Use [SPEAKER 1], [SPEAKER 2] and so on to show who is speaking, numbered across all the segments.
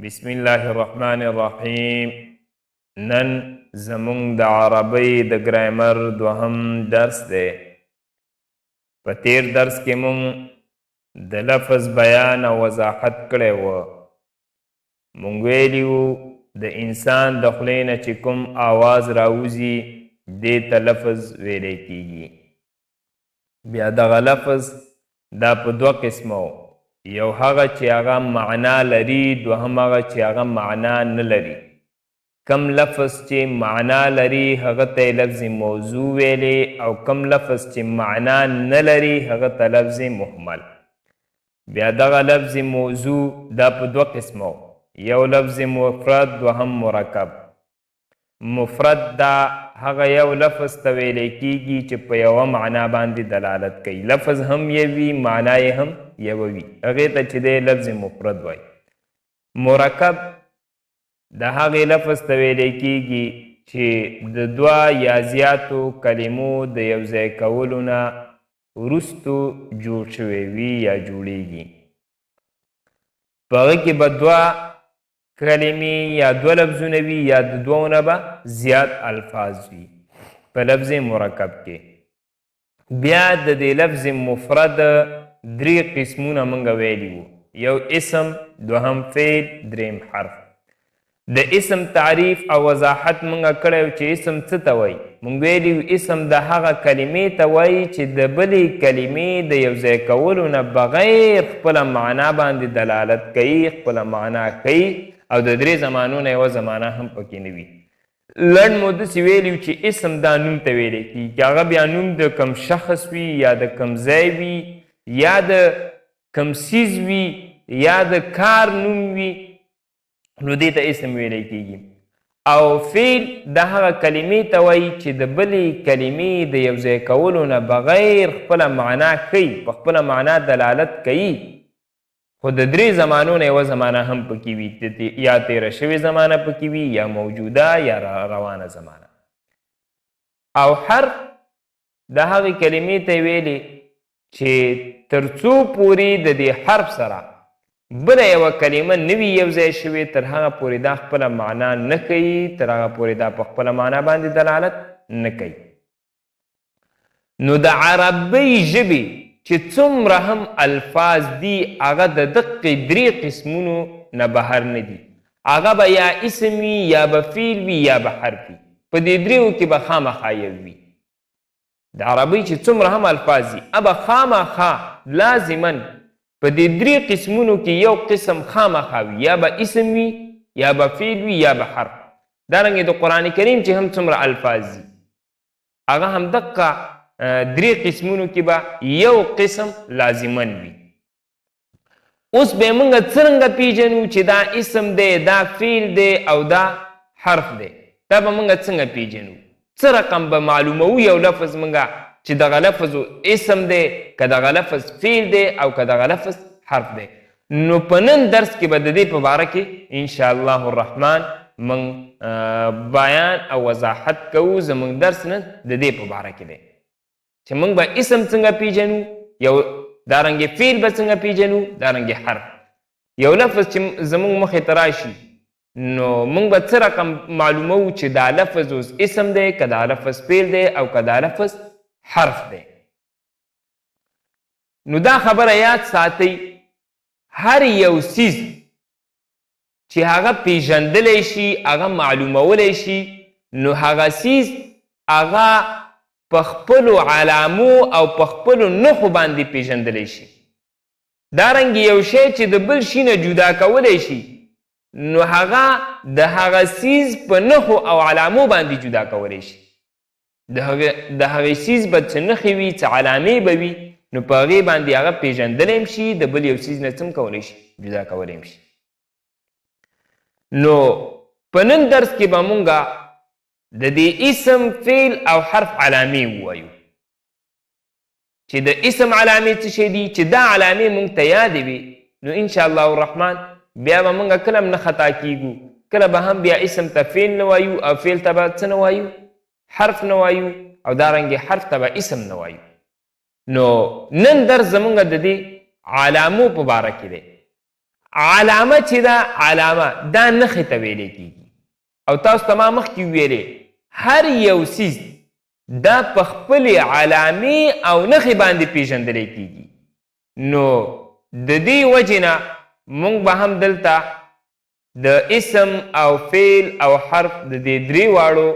[SPEAKER 1] بسم الله الرحمن الرحیم. نن زمونږ د عربی د ګرامر دوهم درس دی. په تیر درس کې مونږ د لفظ بیان او وضاحت کړی و. مونږ ویلي وو د انسان د خولې نه چې کوم آواز راوځي دې ته لفظ ویلی کیږي. بیا دغه لفظ دا په دوه قسمه و، یو هغه چې هغه معنا لري، دوهم هغه چې هغه معنا نه لري. کم لفظ چې معنا لري هغه ته لفظ موضوع ویلی، او کم لفظ چې معنا نه لري هغه ته لفظ محمل. بیا دغه لفظ موضوع دا په دوه قسمه، یو لفظ مفرد دوهم مرکب. مفرد دا هغه یو لفظ ته ویلی کیږي چې په یوه معنا باندې دلالت کوي، لفظ هم یوي معنا یې هم یوه وي، هغې ته چې دی لفظ مفرد وایي. مرکب د هغې لفظ ته ویلی کیږي چې د دوه یا زیاتو کلمو د یو ځای کولو نه وروستو جوړ شوی وي یا جوړیږي. په هغې کې به دوه کلمې یا دوه لفظونه وي یا د دوو نه به زیات الفاظ وي په لفظ مرکب کې. بیا د دې لفظ مفرد درې قسمونه موږ ویلي وو، یو اسم، دوهم فعل، دریم حرف. د اسم تعریف او وضاحت موږ کړی و چې اسم څه ته وایي. موږ ویلي وو اسم د هغه کلمې ته وایي چې د بلې کلمې د یو ځای کولو نه بغیر خپله معنا باندې دلالت کوي، خپله معنا کوي، او د درې زمانو نه یوه زمانه هم پکې نه وي. لنډ مو داسې ویلي چې اسم دا نوم ته ویلی کېږي، که هغه بیا نوم د کم شخص وي یا د کم ځای وي یا د کم څیز وي یا د کار نوم وي، نو دې ته اسم ویلی کېږي. او فعل د هغه کلمې ته وایي چې د بلې کلمې د یو ځای کولو نه بغیر خپله معنا کوي، په خپله معنا دلالت کوي، خو د درې زمانو نه یوه زمانه هم پکې وي، یا تیره شوې زمانه پکې وي یا موجوده یا روانه زمانه. او حرف د هغې کلمې ته ویلې چې تر څو پورې د دې حرف سره بله یوه کلمه نه وي یو ځای شوې، تر هغه پورې دا خپله معنا نه کوي، تر هغه پورې دا په خپله معنا باندې دلالت نه کوي. نو د عربۍ ژبې چې څومره هم الفاظ دي هغه د دقې درې قسمونو نه بهر نه دي. هغه به یا اسم وي یا به فعل وي یا به حرف وي، په دې دریو کې به خامخا یو وي. د عربۍ چې څومره هم الفاظ دي به خامخا لازما په دې درې قسمونو کې یو قسم خامخا وي، یا به اسم وي یا به فعل وي یا به حرف. دارنګې د قرآن کریم چې هم څومره الفاظ دي هغه هم دقه درې قسمونو کې به یو قسم لازمن وي. اوس به موږ څرنګه پیژنو چې دا اسم دی، دا فعل دی او دا حرف دی؟ دا به موږ څنګه پیژنو؟ څه رقم به معلوموو یو لفظ موږ چې دغه لفظ اسم دی، که دغه لفظ فعل دی او که دغه لفظ حرف دی؟ نو په نن درس کې به د دې په باره کې انشاءالله الرحمن موږ بیان او وضاحت کوو. زموږ درس نن د دې په باره کې دی چې موږ به اسم څنګه پیژنو، یو دارنګې فعل به څنګه پیژنو، دارنګې حرف. یو لفظ چې زموږ مخې ته راشي نو موږ به څه رقم معلوموو چې دا لفظ اوس اسم دی، که دا لفظ فعل دی او که دا لفظ حرف دی. نو دا خبره یاد ساتئ، هر یو څیز چې هغه پیژندلی شي، هغه معلومولی شي، نو هغه څیز هغه په خپلو علامو او په خپلو نښو باندې پیژندلی شي. دارنګې یو شی چې د بل شي نه جدا کولی شي، نو هغه د هغه څیز په نښو او علامو باندې جدا کولی شي. د هغې څیز به څه نښې وي، څه علامې به وي، نو په هغې باندې هغه پیژندلی هم شي، د بل یو څیز نه څه کولی شي، جدا کولی هم شي. نو په نن درس کې به مونږ د دې اسم، فعل او حرف علامې ووایو. چې د اسم علامې څه شی دي، چې دا علامې مونږ ته یادې وي، نو انشاءالله الرحمن بیا به مونږ کله هم نه خطا کیږو. کله به هم بیا اسم ته فعل نه وایو او فعل ته به څه نه وایو، حرف نه وایو، او دارنګې حرف ته به اسم نه وایو. نو نن درس زمونږ د دې علامو په باره کې دی. علامه چې دا علامه دا نښې ته ویلې کېږي او تاسو ته ما مخکې ویلې هر یو څیز دا په خپلې علامې او نښې باندې پیژندلی کېږي. نو د دې وجې نه موږ به هم دلته د اسم او فعل او حرف د دې درې واړو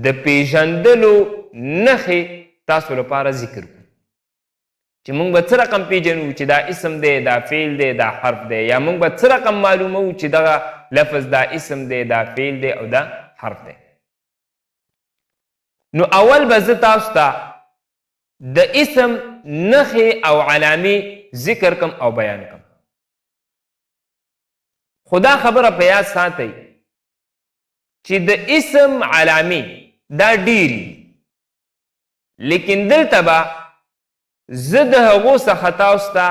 [SPEAKER 1] د پیژندلو نښې تاسو لپاره ذکر کړو چې موږ به څه رقم پیژنو چې دا اسم دی، دا فعل دی، دا حرف دی، یا موږ به څه رقم معلومو چې دغه لفظ دا اسم دی، دا فعل دی او دا حرف دی. نو اول به زه تاسو ته د اسم نښې او علامې ذکر کم او بیان کم. خو دا خبره په یاد ساتئ چې د اسم علامې دا ډېرې، لیکن دلته به زه د هغو څخه تاسو ته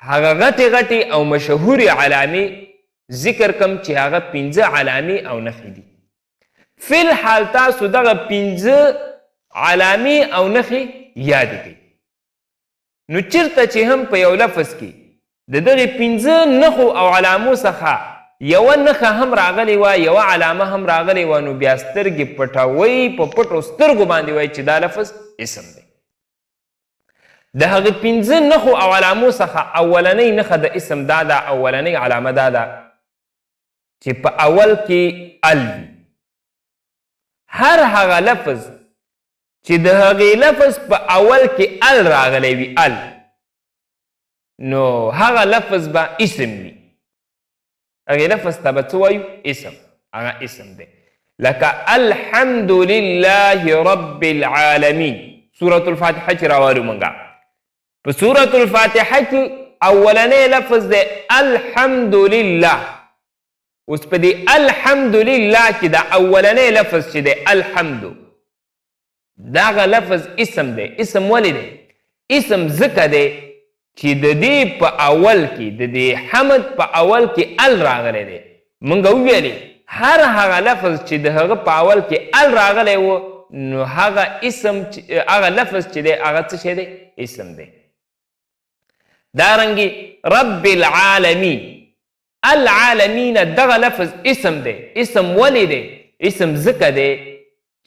[SPEAKER 1] هغه غټې غټې او مشهورې علامې ذکر کم چې هغه 5 علامې او نښې دي. فی الحال تاسو دغه 5 علامې او نښې یادې کړئ. نو چېرته چې هم په یو لفظ کې د دغې 5 نښو او علامو څخه یوه نښه هم راغلې وه، یوه علامه هم راغلې وه، نو بیا سترګې پټوئ، په پټو سترګو باندې وایي چې دا لفظ اسم دی. د هغې 5 نښو او علامو څخه اولنۍ نښه د اسم دا ده، اولنۍ علامه دا ده چې په اول کې ال وي. هر هغه لفظ چې د هغې لفظ په اول کې ال راغلی وي، ال، نو هغه لفظ به اسم وي. هغې لفظ ته به څه وایو؟ اسم. هغه اسم دی. لکه الحمد لله رب العالمین. سورة الفاتحه چې راوالو موږ په سورة الفاتحه کې اولنی لفظ دی الحمد لله. اوس په دې الحمد لله کې دا اولنی لفظ چې دی الحمد، دغه لفظ اسم دی. اسم ولې دی؟ اسم ځکه دی چې د دې په اول کې د دې حمد په اول کې ال راغلی دی. موږ وویلې هر هغه لفظ چې د هغه په اول کې ال راغلی و، نو هغه اسم هغه لفظ چې دی هغه څه شی دی؟ اسم دی. دارنګې رب العالمین، العالمین دغه لفظ اسم دی. اسم ولې دی؟ اسم ځکه دی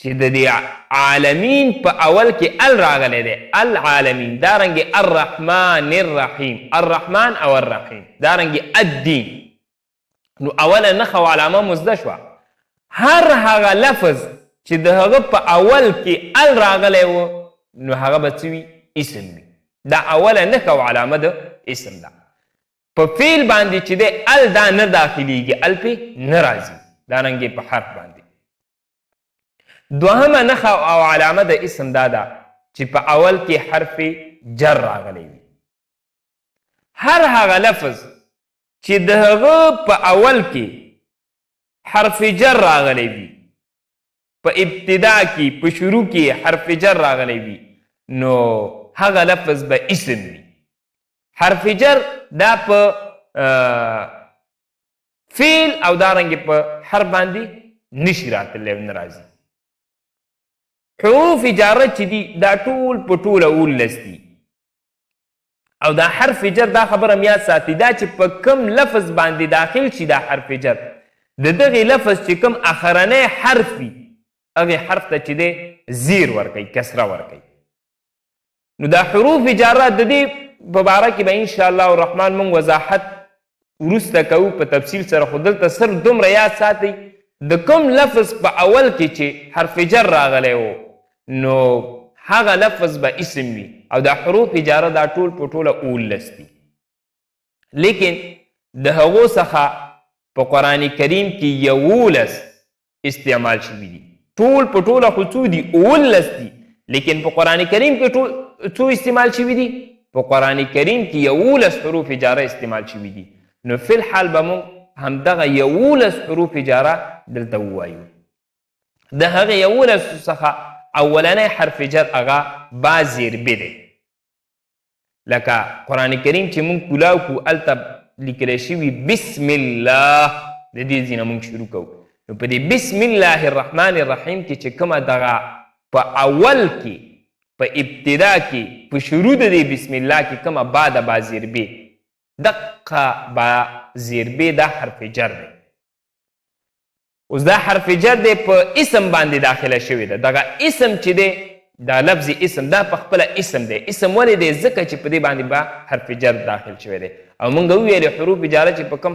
[SPEAKER 1] چې د دې عالمین په اول کې ال راغلی دی، العالمین. دارنګې الرحمن الرحیم، الرحمن او الرحیم. دارنګې الدین. نو اوله نښه او علامه مو زده شوه. هر هغه لفظ چې د هغه په اول کې ال راغلی و، نو هغه به څه وي؟ اسم وي. دا اوله نښه او علامه د اسم ده. په فعل باندې چې دی ال دا نه داخلیږي، ال پې نه راځي. دارنګې په حرف باندې. دوهمه نښه او علامه د اسم دا ده چې په اول کې حرف جر راغلی وي. هر هغه لفظ چې د هغه په اول کې حرف جر راغلی وي، په ابتدا کې په شروع کې حرف جر راغلی وي، نو هغه لفظ به اسم وي. حرف جر دا په فعل او دارنګې په حرف باندې نشي راتلی او نه راځي. حروف جاره چې دي دا ټول په ټوله 19 دي. او دا حرف جر دا خبره میاد ساتي، دا چې په کم لفظ باندې داخل شي دا حرف جر، د دغې لفظ چې کم اخرنی حرف وي هغې حرف ته چې دی زیر ورکوي، کسره ورکوي. نو دا حروف جاره د دې په باره کې به انشاءالله الرحمن موږ وضاحت وروسته کوو په تفصیل سره. خو دلته صرف دومره یاد ساتئ د کوم لفظ په اول کې چې حرف جر راغلی و، نو هغه لفظ به اسم وي. او دا حروف جاره دا ټول په ټوله 19 دي. لیکن د هغو څخه په قرآن کریم کې 11 استعمال شوي دي. ټول په ټوله خو څو دي؟ 19 دي. لیکن په قرآن کریم کې ټول څو استعمال شوي دي؟ په قرآن کریم کې 11 حروف جاره استعمال شوي دي. نو فی الحال به موږ همدغه 11 حروف جاره دلته ووایو. د هغې 11 څخه اولنی حرف جر هغه با زیربې دی. لکه قرآن کریم چې موږ کولاو کو هلته لیکلی شوي بسم الله، د دې ځینه موږ شروع کوو. نو په دې بسم الله الرحمن الرحیم کې چې کومه دغه په اول کې په ابتدا کې په شروع د دې بسم الله کې کومه با د با زیربې دقه با زیربې دا حرف جر دی. اوس دا حرف جر دی په اسم باندې داخله شوی ده. دغه اسم چې دی دا لفظ اسم دا په خپله اسم دی. اسم ولې دی؟ ځکه چې په دې باندې به حرف جر داخل شوی دی. او موږ وویلې حروف جاره چې په کوم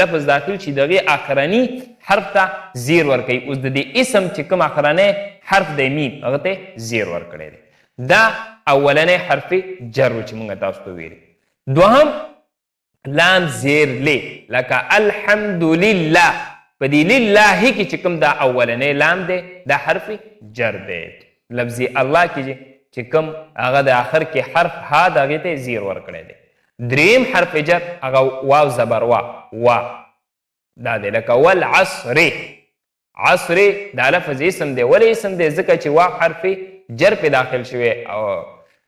[SPEAKER 1] لفظ داخل شي د هغې اخرني حرف ته زیر ورکوي. اوس د دې اسم چې کوم اخرنی حرف دی میم هغه ته زیر ورکړی دی. دا اولنی حرف جر و چې موږ تاسو ته ویلي. دوهم لام زیر لی لکه الحمدلله. په دې لله کې چې کوم دا اولنی لام دی دا حرف جر دی. لفظ الله کې چې کوم هغه د آخر کې حرف ها د هغې ته زیر ورکړی دی. دریم حرف جر هغه واو زبر وا دا دی لکه والعصر. عصر دا لفظ اسم دی. ولې اسم دی؟ ځکه چې واو حرف جر پې داخل شوی او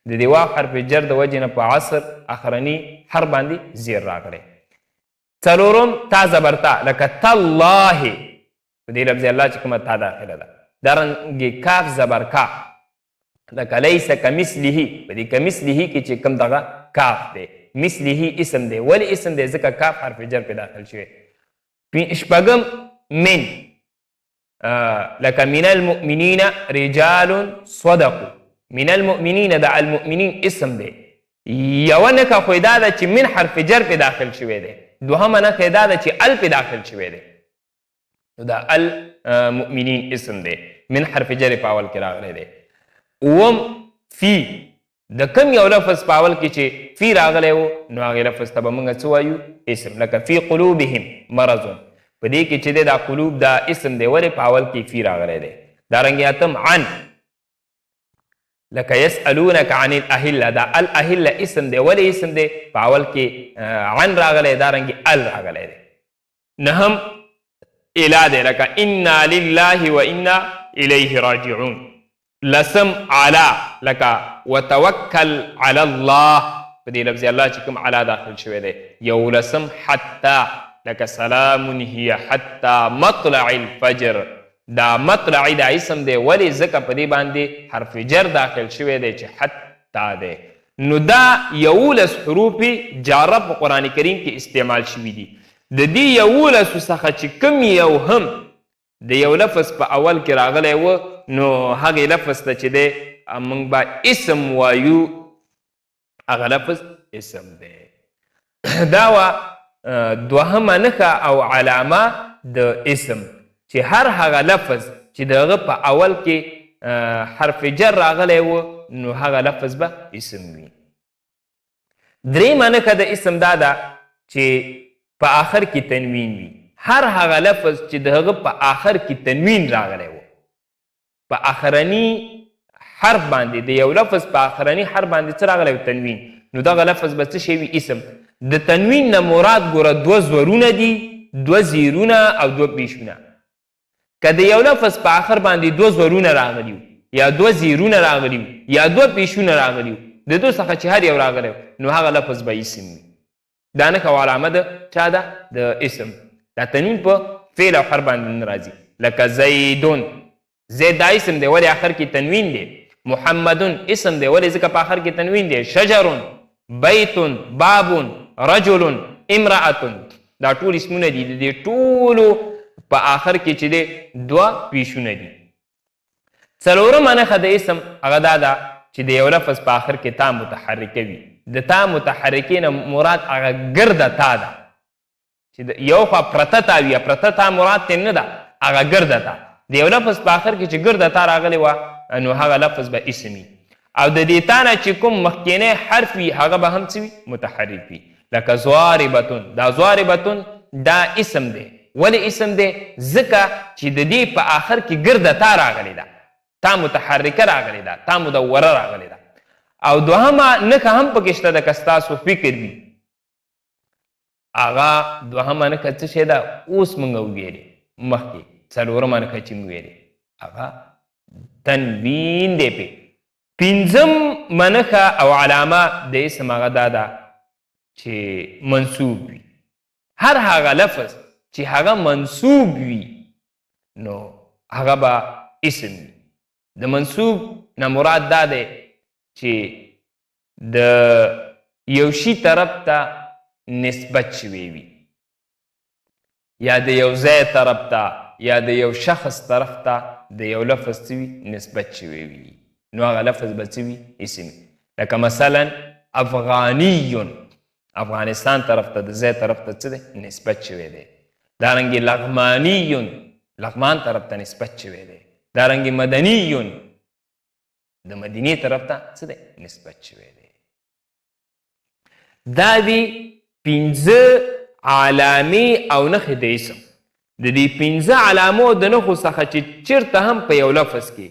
[SPEAKER 1] د دې واو حرف جر د وجې نه په عصر اخرني حرف باندې زیر راغلی. څلورم تا زبر تا لکه تالله. په دې لفظ الله چې کومه تا داخله ده. دارنګې کاف زبر کا لکه لیس کمثله. په دې کمثله کې چې کوم دغه کاف دی مثله اسم دی. ولې اسم دی؟ ځکه کاف حرف جر پې داخل شوی. شپږم من لکه من المؤمنین رجال صدقوا. من المؤمنین دا المؤمنین اسم دی. یوه نښه خو دا ده چې من حرف جر پې داخل شوی دی. دوهمه نښه دا ده چې ال پې داخل شوی دی. دا المؤمنین اسم دی. من حرف جر په اول کې راغلی دی. اووم فی. د کم یو لفظ په اول کې چې فی راغلی و نو هغې لفظ ته به موږ څه وایو؟ اسم. لکه فی قلوبهم مرض. په دې کې چې دی دا قلوب دا اسم دی. ولې په اول کې فی راغلی دی. دارنګې اتم عن لکه یسألونک عن الاهله. دا الاهله اسم دی. ولې اسم دی؟ په اول کې عن راغلی دارنګې ال راغلی دی. نهم اله دی لکه انا لله و انا الیه راجعون. لسم علا لکه وتوکل علی الله. په دې لفظ الله چې کوم علا داخل شوی دی. یو لسم حتی لکه سلام هی حتی مطلع الفجر. دا مطلعی دا اسم دی. ولې؟ ځکه په دې باندې حرف جر داخل شوی دی چې حتی دی. نو دا 11 حروف جاره په قرآن کریم کې استعمال شوي دي. د دې 11 څخه چې کوم یو هم د یو لفظ په اول کې راغلی و نو هغې لفظ ته چې دی موږ به اسم وایو. هغه لفظ اسم دی. دا وه دوهمه نښه او علامه د اسم چې هر هغه لفظ چې د هغه په اول کې حرف جر راغلی و نو هغه لفظ به اسم وي. درېیمه نښه د اسم دا ده چې په آخر کې تنوین وي. هر هغه لفظ چې د هغه په آخر کې تنوین راغلی و په آخرني حرف باندې د یو لفظ په آخرني حرف باندې څه راغلی و؟ تنوین. نو دغه لفظ به څه شی وي؟ اسم. د تنوین نه مراد ګوره 2 زورونه دي، 2 زیرونه او 2 پیشونه. که د یو لفظ په آخر باندې 2 زورونه راغلي یا 2 زیرونه راغلي یا 2 پیشونه راغلي د دو څخه چې هر یو راغلی نو هغه لفظ به اسم وي. دا نښه او علامه د چا ده؟ د اسم. دا تنوین په فعل او حرف باندې نه راځي. لکه زیدون. زید دا اسم دی. ولې آخر کې تنوین دی. محمدون اسم دی. ولې؟ ځکه په آخر کې تنوین دی. شجرون، بیتون، بابون، رجلون، امرأتون. دا ټول اسمونه دي. د دې ټولو په آخر کې چې دی 2 پیشونه دي. څلورمه نښه د اسم هغه دا ده چې د یو لفظ په آخر کې تا متحرکه وي. د تا متحرکې نه مراد هغه ګرده تا ده چې یو خوا پرته تا وي. پرته تا مراد ته نه ده، هغه ګرده تا. د یو لفظ په آخر کې چې ګرده تا راغلی وه نو هغه لفظ به اسم وي. او د دې تا نه چې کوم مخکینی حرف وي هغه به هم څه وي؟ متحرک وي. لکه ضاربتون. دا ضاربتون دا اسم دی. ولې اسم دی؟ ځکه چې د دې په آخر کې ګرده تا راغلی ده. تا متحرکه راغلی ده. تا مدوره راغلی ده. او دوهمه نښه هم پکې شته ده که ستاسو فکر وي. هغه دوهمه نښه څه شی ده؟ اوس موږ وویلې مخکې. څلورمه نښه چې موږ ویلې هغه تنوین دی پې. پنځم نښه او علامه د اسم هغه دا ده چې منصوب وي. هر هغه لفظ چې هغه منصوب وي نو هغه به اسم وي. د منصوب نه مراد دا دی چې د یو شي طرف ته نسبت شوی وي یا د یو ځای طرف ته یا د یو شخص طرف ته د یو لفظ څه وي نسبت شوی وي نو هغه لفظ به څه وي اسم لکه مثلا افغانیون افغانستان طرف ته د ځای طرف ته څه دی نسبت شوی دی دارنګې لغمانیون لغمان طرف ته نسبت شوی دی دارنګې مدنیون د مدینې طرف ته څه دی نسبت شوی دی دا دي 5 علامې او نښې د اسم د دې 5 علامو د نښو څخه چې چېرته هم په یو لفظ کې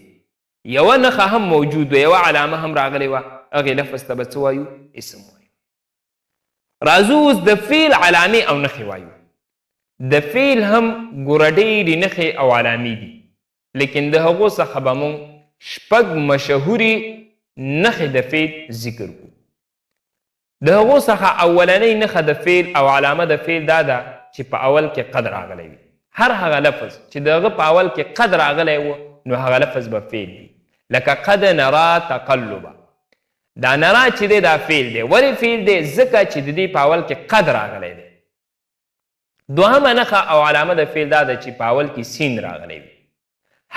[SPEAKER 1] یوه نښه هم موجود وه یوه علامه هم راغلی وه هغې لفظ ته به څه وایو اسم وایو راځو اوس د فعل علامې او نښې وایو د فعل هم ګوره ډېرې نښې او علامې دي لیکن د هغو څخه به مونږ 6 مشهورې نښې د فعل ذکر کړو د هغو څخه اولنۍ نښه د فعل او علامه د فعل دا ده چې په اول کې قد راغلی وي هر هغه لفظ چې د هغه په اول کې قد راغلی و نو هغه لفظ به فعل وي لکه قد نرا تقلبه دا نرا چې دی دا فعل دی ولې فعل دی ځکه چې د دې په اول کې قد راغلی دی دوهمه نښه او علامه د فعل دا ده چې په اول کې سین راغلی وي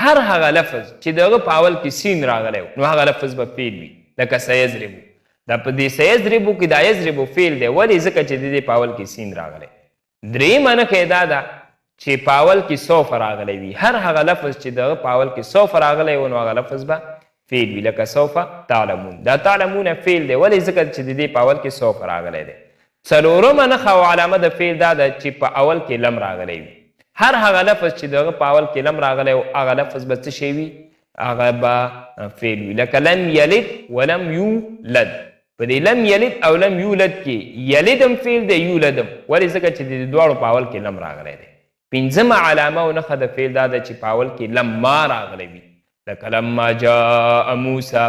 [SPEAKER 1] هر هغه لفظ چې د هغه په اول کې سین راغلی نو هغه لفظ به فعل وي لکه سیضربو دا په دې سیضربو کې دا یضربو فعل دی ولې ځکه چې د دې په اول کې سین راغلی درېیمه نښه دا ده چې په اول کې سوف راغلی وي هر هغه لفظ چې دغه په اول کې سوف راغلی و نو هغه لفظ به فعل وي لکه سوف تعلمون دا تعلمون فعل دی ولې ځکه چې د دې په اول کې سوف راغلی دی څلورمه نښه او علامه د فعل دا ده چې په اول کې لم راغلی وي هر هغه لفظ چې دغه په اول کې لم راغلی و هغه لفظ به څه شی وي هغه به فعل وي لکه لم یلد ولم یولد په دې لم یلد او لم یولد کې یلدم فعل دی یولدم ولې ځکه چې د دواړو په اول کې لم راغلی دی پنځمه علامه او نښه د فعل دا ده چې په اول کې لما راغلی وي لکه لما جاء موسی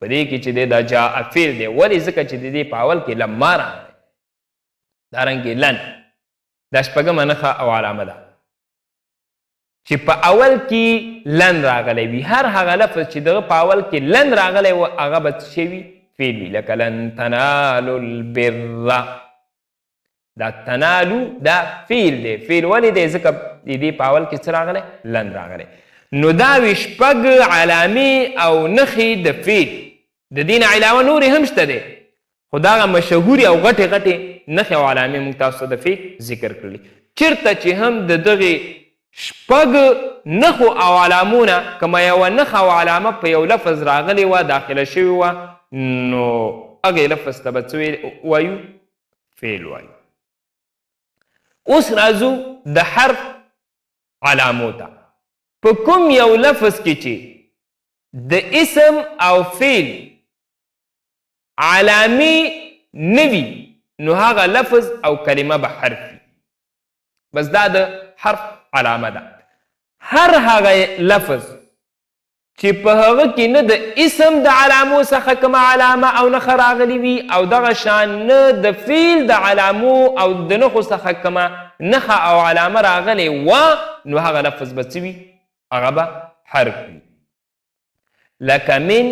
[SPEAKER 1] په دې کې چې دی دا جاء فعل دی ولې ځکه چې د دې په اول کې لما راغلی دارنګې لن دا 6مه نښه او علامه ده چې په اول کې لن راغلی وي هر هغه لفظ چې دغه په اول کې لن راغلی و هغه به څه شی وي فعل وي لکه لن تنالوا البر دا تنالو دا فعل دی فعل ولې دی ځکه د دې په اول کې څه راغلی لن راغلی نو دا وي 6 علامې او نښې د فعل د دې نه علاوه نورې هم شته دی خو دا هغه مشهورې او غټې غټې نښې او علامې موږ تاسو ته د فعل ذکر کړلي چېرته چې هم د دغې 6 نښو او علامو نه کومه یوه نښه او علامه په یو لفظ راغلې وه داخله شوې وه نو هغې لفظ ته به څه وایو فعل وایو اوس راځو د حرف علامو ته په کوم یو لفظ کې چې د اسم او فعل علامې نه وي نو هغه لفظ او کلمه به حرف وي بس دا د حرف علامه ده هر هغه لفظ چې په هغه کې نه د اسم د علامو څخه کومه علامه او نښه راغلي وي او دغه شان نه د فعل د علامو او د نښو څخه کومه نښه او علامه راغلې وه نو هغه لفظ به څه وي هغه به حرف وي لکه من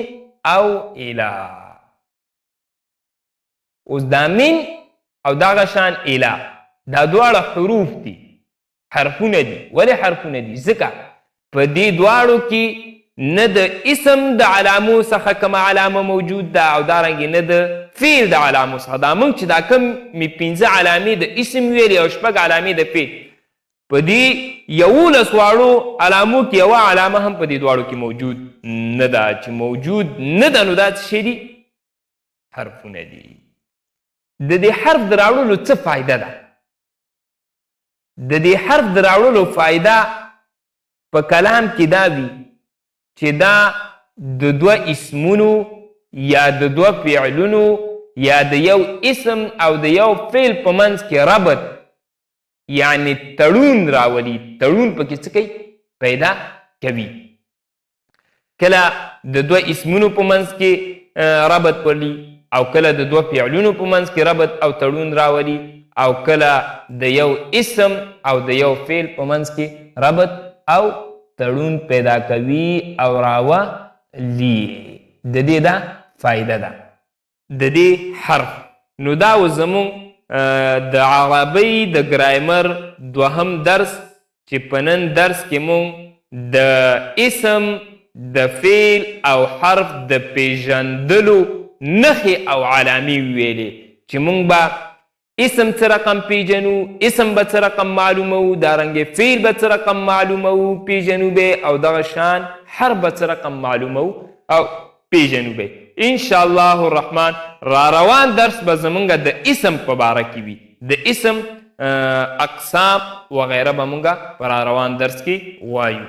[SPEAKER 1] او اله اوس دا من او دغه شان اله دا دواړه حروف دي حرفونه دي ولې حرفونه دي ځکه په دې دواړو کې نه د اسم د علامو څخه کومه علامه موجود ده او دارنګې نه د فعل د علامو څخه دا موږ چې دا کوم مې 5 علامې د اسم ویلې او 6 علامې د فعل په دې 11 واړو علامو کې یوه علامه هم په دې دواړو کې موجود نه ده چې موجود نه ده نو دا څه شی دي حرفونه دي د دې حرف د راوړلو څه فایده ده د دې حرف د راوړلو فایده په کلام کې دا وي چې دا د 2 اسمونو یا د 2 فعلونو یا د یو اسم او د یو فعل په منځ کې ربط یعنی تړون راولي تړون پکې څه کوي پیدا کوي کله د 2 اسمونو په منځ کې ربط ولي او کله د 2 فعلونو په منځ کې ربط او تړون راولي او کله د یو اسم او د یو فعل په منځ کې ربط او تړون پیدا کوي او راولي د دې دا فایده ده د دې حرف نو دا زمون د عربۍ د ګرامر دوهم درس چې په نن درس کې مونږ د اسم د فعل او حرف د پیژندلو نښې او علامې ویلې چې مونږ به اسم څه رقم پیژنو، اسم به څه رقم معلومو، دارنګې فعل به څه رقم معلومو پیژنو به، او دغه شان حرف به څه رقم معلومو او پیژنو به. انشاءالله الرحمن را روان درس به زمونږ د اسم په باره کې وي، د اسم اقسام وغیره به مونږ په را روان درس کې وایو.